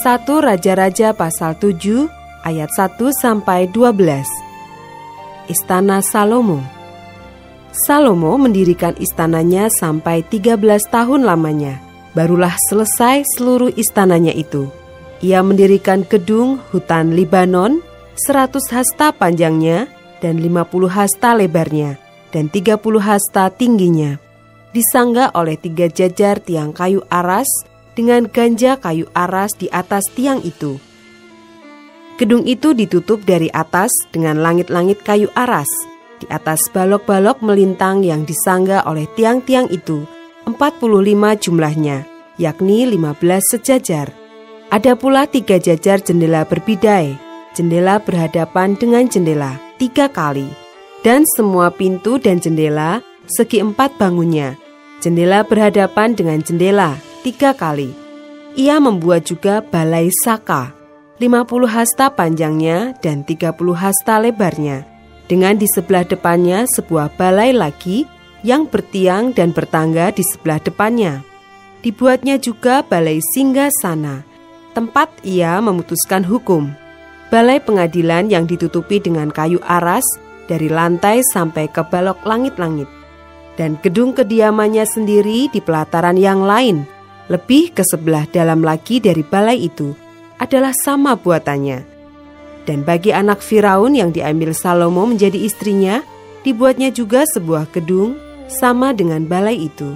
1 Raja-Raja pasal 7 ayat 1-12. Istana Salomo. Salomo mendirikan istananya sampai 13 tahun lamanya. Barulah selesai seluruh istananya itu. Ia mendirikan gedung hutan Libanon, 100 hasta panjangnya dan 50 hasta lebarnya, dan 30 hasta tingginya. Disangga oleh 3 jajar tiang kayu aras dengan ganja kayu aras di atas tiang itu. Gedung itu ditutup dari atas dengan langit-langit kayu aras. Di atas balok-balok melintang yang disangga oleh tiang-tiang itu, 45 jumlahnya, yakni 15 sejajar. Ada pula 3 jajar jendela berbidai, jendela berhadapan dengan jendela 3 kali, dan semua pintu dan jendela segi 4 bangunnya, jendela berhadapan dengan jendela 3 kali. Ia membuat juga balai saka, 50 hasta panjangnya dan 30 hasta lebarnya, dengan di sebelah depannya sebuah balai lagi yang bertiang dan bertangga di sebelah depannya. Dibuatnya juga balai singgasana, tempat ia memutuskan hukum. Balai pengadilan yang ditutupi dengan kayu aras dari lantai sampai ke balok langit-langit. Dan gedung kediamannya sendiri di pelataran yang lain, lebih ke sebelah dalam lagi dari balai itu, adalah sama buatannya. Dan bagi anak Firaun yang diambil Salomo menjadi istrinya, dibuatnya juga sebuah gedung sama dengan balai itu.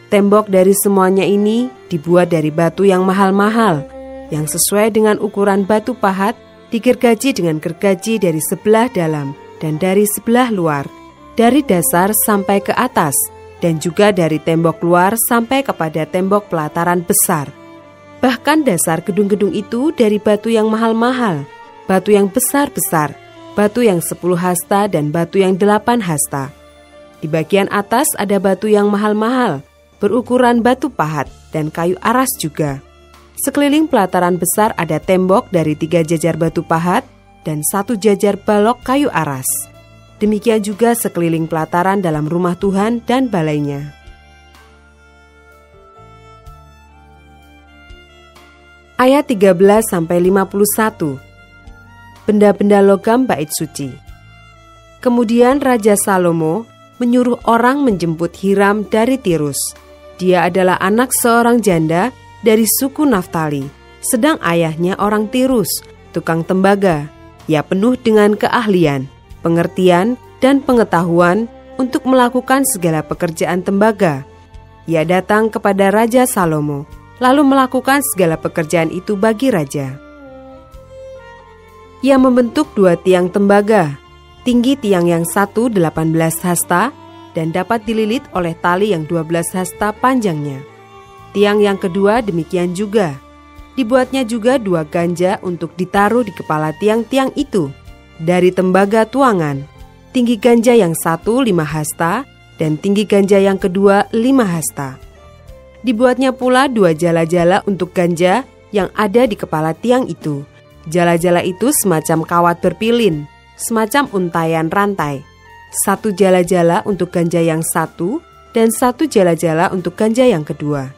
Tembok dari semuanya ini dibuat dari batu yang mahal-mahal, yang sesuai dengan ukuran batu pahat, digergaji dengan gergaji dari sebelah dalam dan dari sebelah luar, dari dasar sampai ke atas, dan juga dari tembok luar sampai kepada tembok pelataran besar. Bahkan dasar gedung-gedung itu dari batu yang mahal-mahal, batu yang besar-besar, batu yang 10 hasta dan batu yang 8 hasta. Di bagian atas ada batu yang mahal-mahal, berukuran batu pahat dan kayu aras juga. Sekeliling pelataran besar ada tembok dari 3 jajar batu pahat dan 1 jajar balok kayu aras. Demikian juga sekeliling pelataran dalam rumah Tuhan dan balainya. Ayat 13-51. Benda-benda logam bait suci. Kemudian Raja Salomo menyuruh orang menjemput Hiram dari Tirus. Dia adalah anak seorang janda dari suku Naftali, sedang ayahnya orang Tirus, tukang tembaga. Ia penuh dengan keahlian, pengertian, dan pengetahuan untuk melakukan segala pekerjaan tembaga. Ia datang kepada Raja Salomo, lalu melakukan segala pekerjaan itu bagi raja. Ia membentuk 2 tiang tembaga, tinggi tiang yang satu 18 hasta, dan dapat dililit oleh tali yang 12 hasta panjangnya. Tiang yang kedua demikian juga. Dibuatnya juga 2 ganja untuk ditaruh di kepala tiang-tiang itu, dari tembaga tuangan. Tinggi ganja yang satu 5 hasta, dan tinggi ganja yang kedua 5 hasta. Dibuatnya pula 2 jala-jala untuk ganja yang ada di kepala tiang itu. Jala-jala itu semacam kawat berpilin, semacam untaian rantai. 1 jala-jala untuk ganja yang satu, dan 1 jala-jala untuk ganja yang kedua.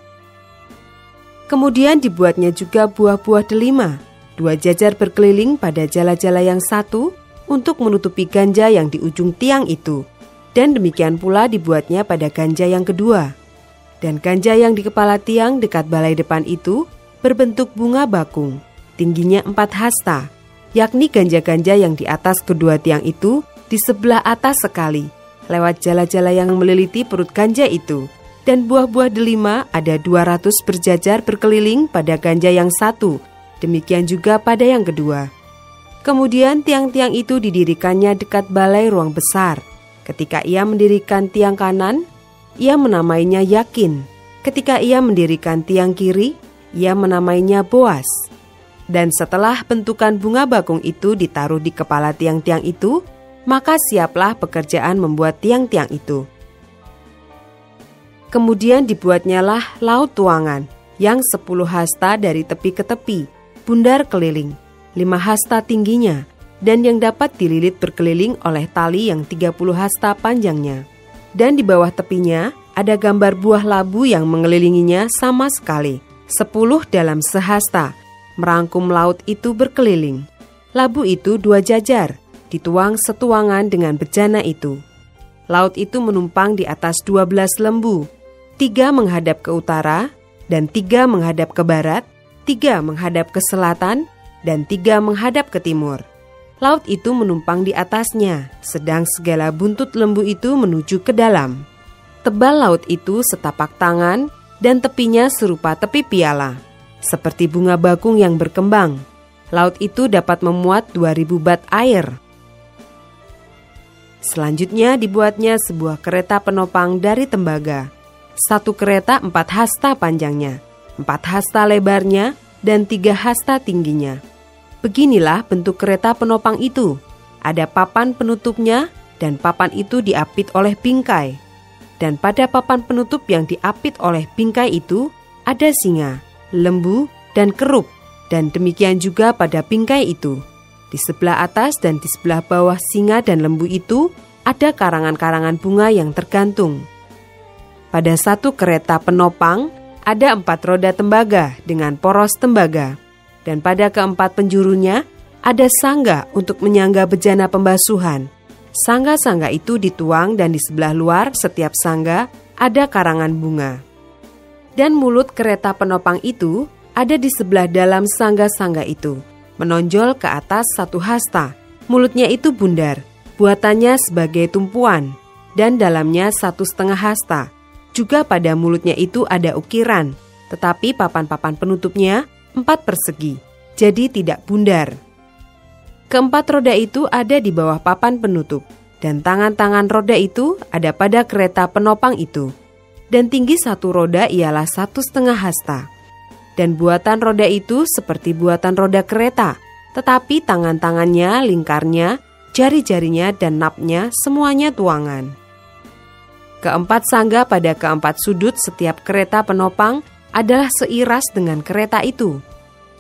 Kemudian dibuatnya juga buah-buah delima, 2 jajar berkeliling pada jala-jala yang satu, untuk menutupi ganja yang di ujung tiang itu. Dan demikian pula dibuatnya pada ganja yang kedua. Dan ganja yang di kepala tiang dekat balai depan itu berbentuk bunga bakung, tingginya 4 hasta, yakni ganja-ganja yang di atas kedua tiang itu di sebelah atas sekali, lewat jala-jala yang meliliti perut ganja itu. Dan buah-buah delima ada 200 berjajar berkeliling pada ganja yang satu, demikian juga pada yang kedua. Kemudian tiang-tiang itu didirikannya dekat balai ruang besar. Ketika ia mendirikan tiang kanan, ia menamainya Yakin. Ketika ia mendirikan tiang kiri, ia menamainya Boas. Dan setelah bentukan bunga bakung itu ditaruh di kepala tiang-tiang itu, maka siaplah pekerjaan membuat tiang-tiang itu. Kemudian dibuatnyalah laut tuangan, yang 10 hasta dari tepi ke tepi, bundar keliling, 5 hasta tingginya, dan yang dapat dililit berkeliling oleh tali yang 30 hasta panjangnya. Dan di bawah tepinya ada gambar buah labu yang mengelilinginya sama sekali, 10 dalam sehasta, merangkum laut itu berkeliling. Labu itu 2 jajar, dituang setuangan dengan bejana itu. Laut itu menumpang di atas 12 lembu, 3 menghadap ke utara, dan 3 menghadap ke barat, 3 menghadap ke selatan, dan 3 menghadap ke timur. Laut itu menumpang di atasnya, sedang segala buntut lembu itu menuju ke dalam. Tebal laut itu setapak tangan, dan tepinya serupa tepi piala, seperti bunga bakung yang berkembang. Laut itu dapat memuat 2000 bat air. Selanjutnya dibuatnya sebuah kereta penopang dari tembaga. 1 kereta 4 hasta panjangnya, 4 hasta lebarnya, dan 3 hasta tingginya. Beginilah bentuk kereta penopang itu. Ada papan penutupnya, dan papan itu diapit oleh bingkai. Dan pada papan penutup yang diapit oleh bingkai itu, ada singa, lembu, dan kerub. Dan demikian juga pada bingkai itu. Di sebelah atas dan di sebelah bawah singa dan lembu itu, ada karangan-karangan bunga yang tergantung. Pada 1 kereta penopang, ada 4 roda tembaga dengan poros tembaga. Dan pada keempat penjurunya, ada sangga untuk menyangga bejana pembasuhan. Sangga-sangga itu dituang dan di sebelah luar setiap sangga ada karangan bunga. Dan mulut kereta penopang itu ada di sebelah dalam sangga-sangga itu, menonjol ke atas 1 hasta. Mulutnya itu bundar, buatannya sebagai tumpuan, dan dalamnya 1,5 hasta. Juga pada mulutnya itu ada ukiran, tetapi papan-papan penutupnya 4 persegi, jadi tidak bundar. Keempat roda itu ada di bawah papan penutup, dan tangan-tangan roda itu ada pada kereta penopang itu. Dan tinggi 1 roda ialah 1,5 hasta. Dan buatan roda itu seperti buatan roda kereta, tetapi tangan-tangannya, lingkarnya, jari-jarinya, dan napnya semuanya tuangan. Keempat sangga pada keempat sudut setiap kereta penopang adalah seiras dengan kereta itu.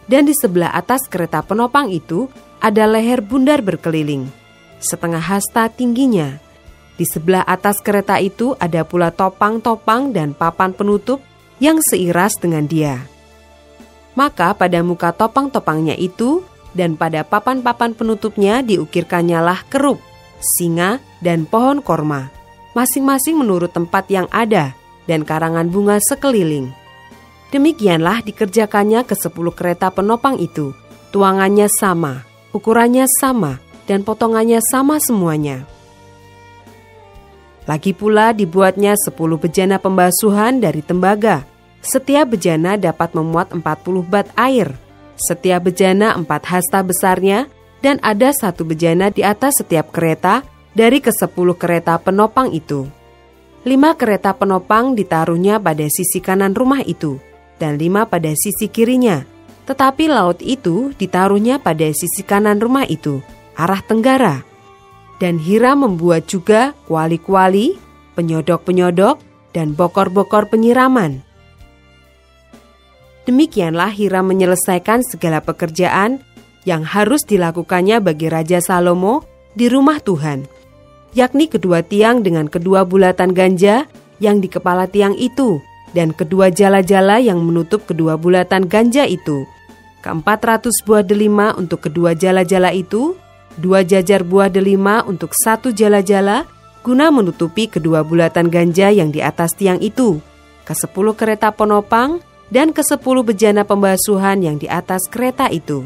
Dan di sebelah atas kereta penopang itu ada leher bundar berkeliling, 1/2 hasta tingginya. Di sebelah atas kereta itu ada pula topang-topang dan papan penutup yang seiras dengan dia. Maka pada muka topang-topangnya itu dan pada papan-papan penutupnya diukirkannya lah kerub, singa, dan pohon korma, masing-masing menurut tempat yang ada, dan karangan bunga sekeliling. Demikianlah dikerjakannya ke 10 kereta penopang itu. Tuangannya sama, ukurannya sama, dan potongannya sama semuanya. Lagi pula dibuatnya 10 bejana pembasuhan dari tembaga. Setiap bejana dapat memuat 40 bat air. Setiap bejana 4 hasta besarnya, dan ada 1 bejana di atas setiap kereta dari ke-10 kereta penopang itu. 5 kereta penopang ditaruhnya pada sisi kanan rumah itu, dan 5 pada sisi kirinya. Tetapi laut itu ditaruhnya pada sisi kanan rumah itu, arah tenggara. Dan Hiram membuat juga kuali-kuali, penyodok-penyodok, dan bokor-bokor penyiraman. Demikianlah Hiram menyelesaikan segala pekerjaan yang harus dilakukannya bagi Raja Salomo di rumah Tuhan, yakni kedua tiang dengan kedua bulatan ganja yang di kepala tiang itu, dan kedua jala-jala yang menutup kedua bulatan ganja itu, 400 buah delima untuk kedua jala-jala itu, 2 jajar buah delima untuk 1 jala-jala, guna menutupi kedua bulatan ganja yang di atas tiang itu, ke-10 kereta penopang, dan ke-10 bejana pembasuhan yang di atas kereta itu.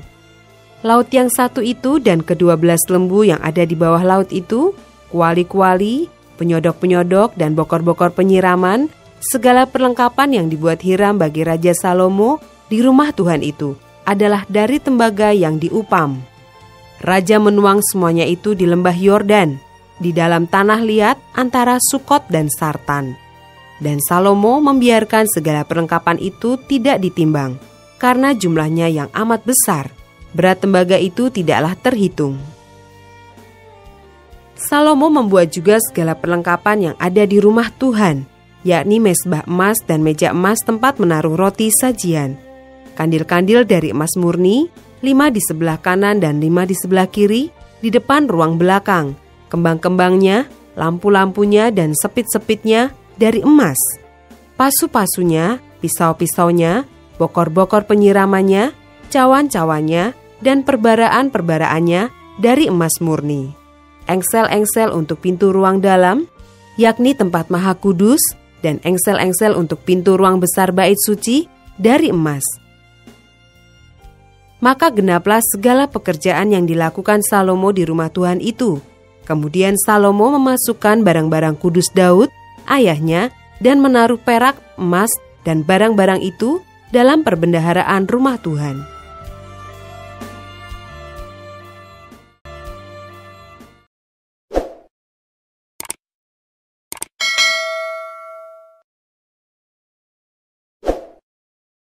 Laut yang 1 itu dan ke-12 lembu yang ada di bawah laut itu, kuali-kuali, penyodok-penyodok, dan bokor-bokor penyiraman, segala perlengkapan yang dibuat Hiram bagi Raja Salomo di rumah Tuhan itu adalah dari tembaga yang diupam. Raja menuang semuanya itu di lembah Yordan, di dalam tanah liat antara Sukot dan Sartan. Dan Salomo membiarkan segala perlengkapan itu tidak ditimbang, karena jumlahnya yang amat besar. Berat tembaga itu tidaklah terhitung. Salomo membuat juga segala perlengkapan yang ada di rumah Tuhan, yakni mezbah emas dan meja emas tempat menaruh roti sajian, kandil-kandil dari emas murni, 5 di sebelah kanan dan 5 di sebelah kiri, di depan ruang belakang, kembang-kembangnya, lampu-lampunya dan sepit-sepitnya dari emas, pasu-pasunya, pisau-pisaunya, bokor-bokor penyiramannya, cawan-cawannya, dan perbaraan-perbaraannya dari emas murni. Engsel-engsel untuk pintu ruang dalam, yakni tempat maha kudus, dan engsel-engsel untuk pintu ruang besar bait suci dari emas. Maka genaplah segala pekerjaan yang dilakukan Salomo di rumah Tuhan itu. Kemudian Salomo memasukkan barang-barang kudus Daud, ayahnya, dan menaruh perak, emas, dan barang-barang itu dalam perbendaharaan rumah Tuhan.